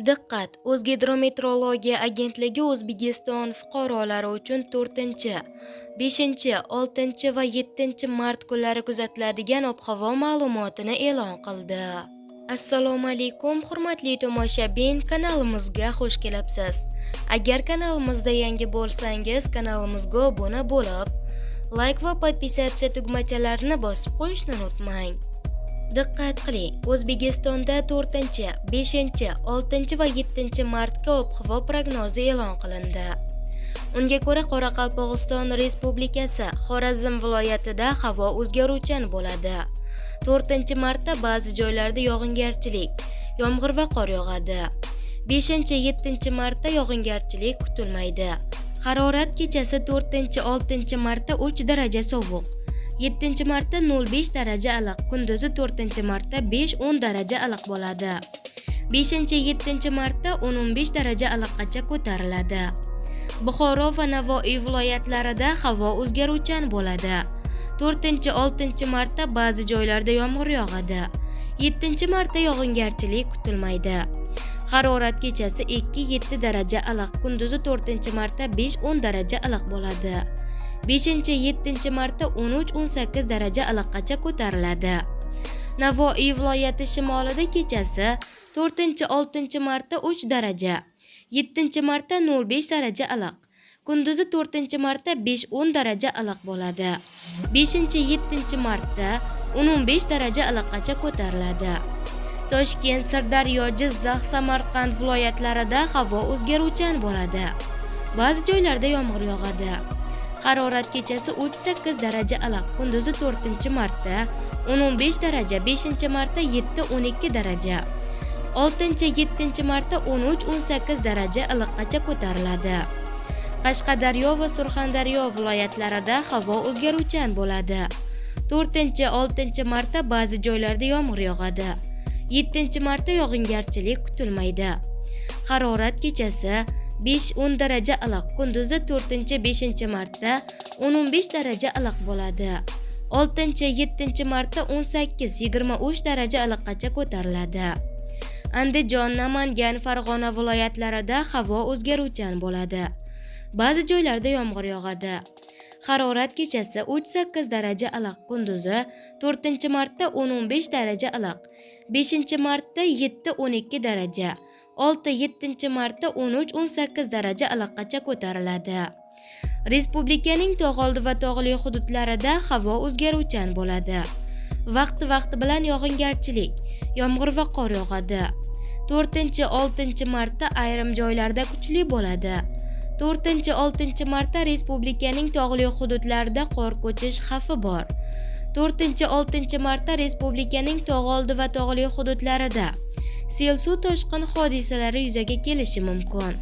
Diqqat! O'zgidrometeorologiya agentligi O'zbekiston fuqarolari uchun 4, 5, 6 va 7 mart kunlari kuzatiladigan ob-havo ma'lumotini e'lon qildi. Assalomu alaykum, hurmatli tomoshabin, kanalimizga xush kelibsiz. Agar kanalimizda yangi bo'lsangiz, kanalimizga obuna bo'lib, like va podpisatsiya tugmachalarini bosib qo'yishni unutmang. Diqqat qiling, O'zbekistonda 4, 5, 6 va 7 martga ob-havo prognozi e'lon qilindi. Unga ko'ra, Qoraqalpog'iston Respublikasi Xorazm viloyatida havo o'zgaruvchan bo'ladi. 4 martda ba'zi joylarda yog'ingarchilik, yomg'ir va qor yog'adi. 5-7 martda yog'ingarchilik kutilmaydi. Harorat kechasi 4-6 martda 3 daraja sovuq. 7 martda 0,5 daraja iliq, kunduzi 4 martda 5-10 daraja iliq bo'ladi. 5-7 martda 10-15 daraja iliqqacha ko'tariladi. Buxoro va Navoiy viloyatlarida havo o'zgaruvchan bo'ladi. 4-6 martda ba'zi joylarda yomg'ir yog'adi. 7 martda yog'ingarchilik kutilmaydi. Harorat kechasi 2-7 daraja iliq, kunduzi 4 martda 5-10 daraja iliq bo'ladi. 5-7 martda 13-18 daraja iliqqacha ko'tariladi. Navoiy viloyati shimolida kechasi 4-6 martda 3 daraja, 7 martda 0,5 daraja iliq, kunduzi 4 martda 5-10 daraja iliq bo'ladi. 5-7 martda 10-15 daraja iliqqacha ko'tariladi. Toshkent, Sirdaryo, Jizzax, Samarqand viloyatlarida havo o'zgaruvchan bo'ladi. Ba'zi joylarda yomg'ir yog'adi. Harorat kechasi 3-8 daraja iliq, kunduzi 4 martda 10-15 daraja, 5 martda 7-12 daraja, 6-7 martda 13-18 daraja iliqqacha ko'tariladi. Qashqadaryo va Surxondaryo viloyatlarida havo o'zgaruvchan bo'ladi. 4-6 martda ba'zi joylarda yomg'ir yog'adi. 7 martda yog'ingarchilik kutilmaydi. Harorat kechasi 5-10 daraja iliq, kunduzi 4-5 martda 10-15 daraja iliq bo'ladi. 6-7 martda 18-23 daraja iliqqacha ko'tariladi. Andijon, Namangan, Farg'ona viloyatlarida havo o'zgaruvchan bo'ladi. Ba'zi joylarda yomg'ir yog'adi. Harorat kechasi 3-8 daraja iliq, kunduzi 4 martda 10-15 daraja iliq, 5 martda 7-12 daraja, 6-7 martda 13-18 daraja iliqqacha ko'tariladi. Respublikaning tog'oldi va tog'li hududlarida havo o'zgaruvchan bo'ladi. Vaqti bilan yog'ingarchilik, yomg'ir va qor yog'adi. 4-6 martda ayrim joylarda kuchli bo'ladi. 4-6 martda respublikaning tog'li hududlarida qor ko'chish xavfi bor. 4-6 martda respublikaning tog'oldi va tog'li hududlarida sel suv toshqin hodisalari yuzaga kelishi mumkin.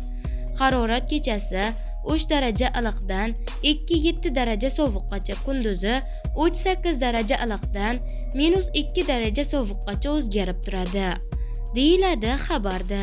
Harorat kechasi 3 daraja iliqdan 2-7 daraja sovuqqacha, kunduzi 3-8 daraja iliqdan -2 daraja sovuqqacha o'zgarib turadi, deyiladi xabarda.